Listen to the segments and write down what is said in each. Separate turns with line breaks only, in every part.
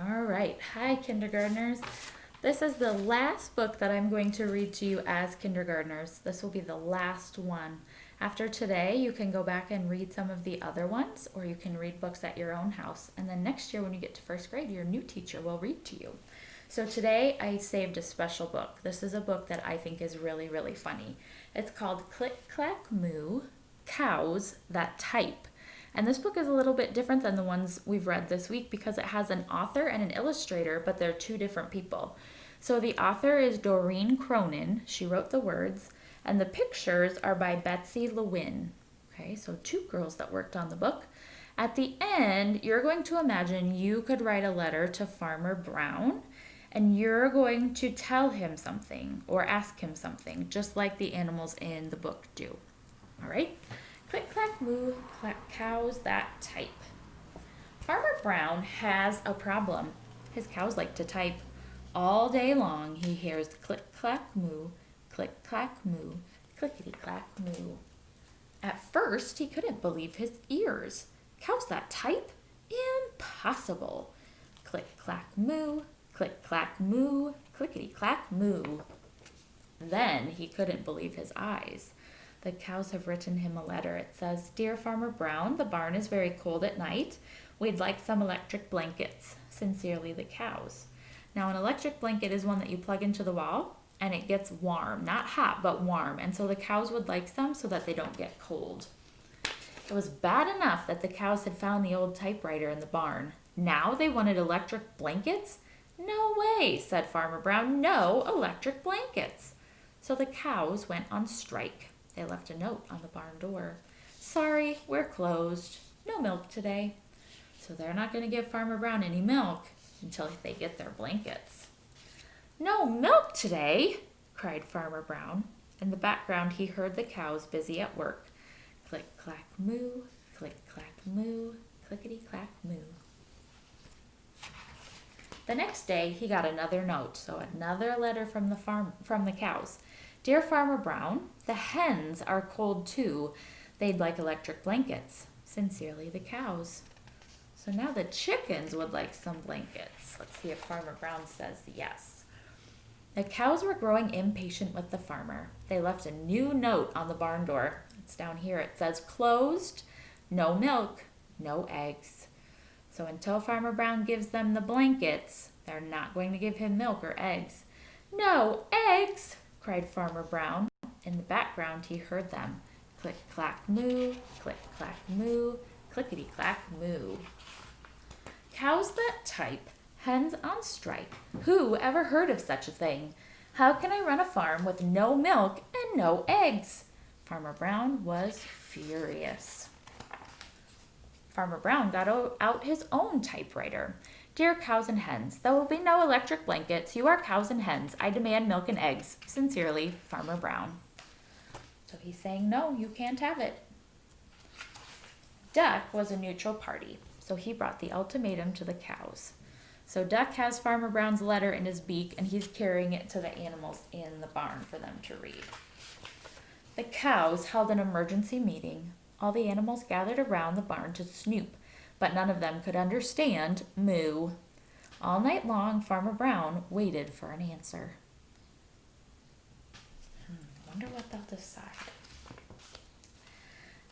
All right. Hi, kindergartners. This is the last book that I'm going to read to you as kindergartners. This will be the last one. After today, you can go back and read some of the other ones, or you can read books at your own house. And then next year, when you get to first grade, your new teacher will read to you. So today, I saved a special book. This is a book that I think is really, really funny. It's called Click, Clack, Moo, Cows That Type. And this book is a little bit different than the ones we've read this week because it has an author and an illustrator, but they're two different people. So the author is Doreen Cronin. She wrote the words, and the pictures are by Betsy Lewin. Okay, so two girls that worked on the book. At the end, you're going to imagine you could write a letter to Farmer Brown, and you're going to tell him something or ask him something, just like the animals in the book do. All right? Click, clack, moo, clack, cows that type. Farmer Brown has a problem. His cows like to type. All day long he hears click, clack, moo, click, clack, moo, clickety, clack, moo. At first he couldn't believe his ears. Cows that type? Impossible. Click, clack, moo, click, clack, moo, clickety, clack, moo. Then he couldn't believe his eyes. The cows have written him a letter. It says, "Dear Farmer Brown, the barn is very cold at night. We'd like some electric blankets. Sincerely, the cows." Now, an electric blanket is one that you plug into the wall, and it gets warm. Not hot, but warm. And so the cows would like some so that they don't get cold. It was bad enough that the cows had found the old typewriter in the barn. Now they wanted electric blankets? No way, said Farmer Brown. No electric blankets. So the cows went on strike. They left a note on the barn door. "Sorry, we're closed. No milk today." So they're not going to give Farmer Brown any milk until they get their blankets. "No milk today!" cried Farmer Brown. In the background, he heard the cows busy at work. Click, clack, moo, click, clack, moo, clickety, clack, moo. The next day, he got another note, so another letter from the cows. "Dear Farmer Brown, the hens are cold too. They'd like electric blankets. Sincerely, the cows." So now the chickens would like some blankets. Let's see if Farmer Brown says yes. The cows were growing impatient with the farmer. They left a new note on the barn door. It's down here. It says, "Closed, no milk, no eggs." So until Farmer Brown gives them the blankets, they're not going to give him milk or eggs. "No eggs!" cried Farmer Brown. In the background, he heard them. Click, clack, moo, click, clack, moo, clickety, clack, moo. Cows that type, hens on strike. Who ever heard of such a thing? How can I run a farm with no milk and no eggs? Farmer Brown was furious. Farmer Brown got out his own typewriter. "Dear cows and hens, there will be no electric blankets. You are cows and hens. I demand milk and eggs. Sincerely, Farmer Brown." So he's saying, no, you can't have it. Duck was a neutral party, so he brought the ultimatum to the cows. So Duck has Farmer Brown's letter in his beak, and he's carrying it to the animals in the barn for them to read. The cows held an emergency meeting. All the animals gathered around the barn to snoop, but none of them could understand moo. All night long, Farmer Brown waited for an answer. Wonder what they'll decide.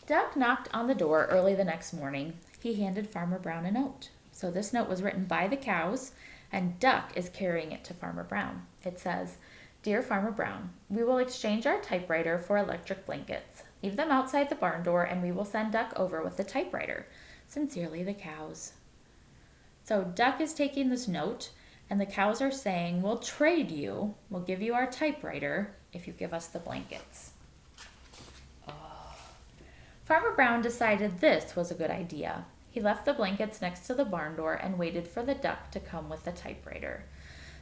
Duck knocked on the door early the next morning. He handed Farmer Brown a note. So this note was written by the cows, and Duck is carrying it to Farmer Brown. It says, "Dear Farmer Brown, we will exchange our typewriter for electric blankets. Leave them outside the barn door, and we will send Duck over with the typewriter. Sincerely, the cows." So Duck is taking this note, and the cows are saying, "We'll trade you. We'll give you our typewriter if you give us the blankets." Oh. Farmer Brown decided this was a good idea. He left the blankets next to the barn door and waited for the duck to come with the typewriter.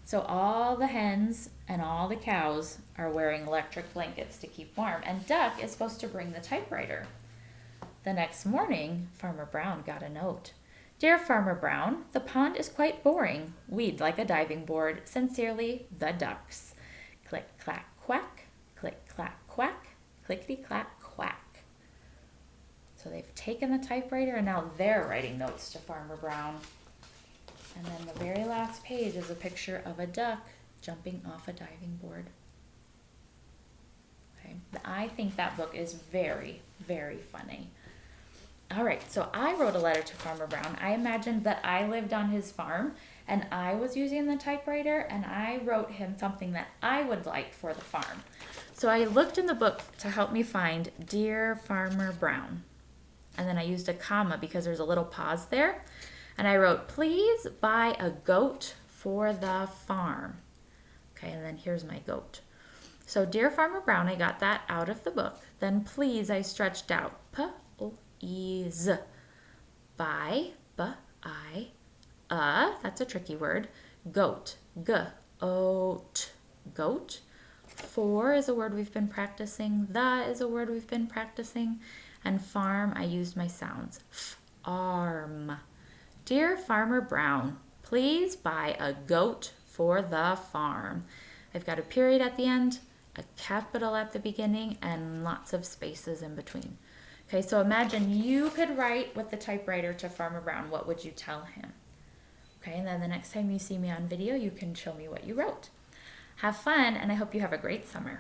So all the hens and all the cows are wearing electric blankets to keep warm, and Duck is supposed to bring the typewriter. The next morning, Farmer Brown got a note. "Dear Farmer Brown, the pond is quite boring. We'd like a diving board. Sincerely, the ducks. Click, clack, quack, click, clack, quack, clickety, clack, quack." So they've taken the typewriter and now they're writing notes to Farmer Brown. And then the very last page is a picture of a duck jumping off a diving board. Okay, I think that book is very, very funny. All right, so I wrote a letter to Farmer Brown. I imagined that I lived on his farm and I was using the typewriter, and I wrote him something that I would like for the farm. So I looked in the book to help me find Dear Farmer Brown. And then I used a comma because there's a little pause there. And I wrote, please buy a goat for the farm. Okay, and then here's my goat. So Dear Farmer Brown, I got that out of the book. Then please, I stretched out. P-O-E-Z. Buy, B-I, that's a tricky word. Goat, G-O-T, goat. For is a word we've been practicing. The is a word we've been practicing. And farm, I used my sounds. Farm. Dear Farmer Brown, please buy a goat for the farm. I've got a period at the end, a capital at the beginning, and lots of spaces in between. Okay, so imagine you could write with the typewriter to Farmer Brown. What would you tell him? Okay, and then the next time you see me on video, you can show me what you wrote. Have fun, and I hope you have a great summer.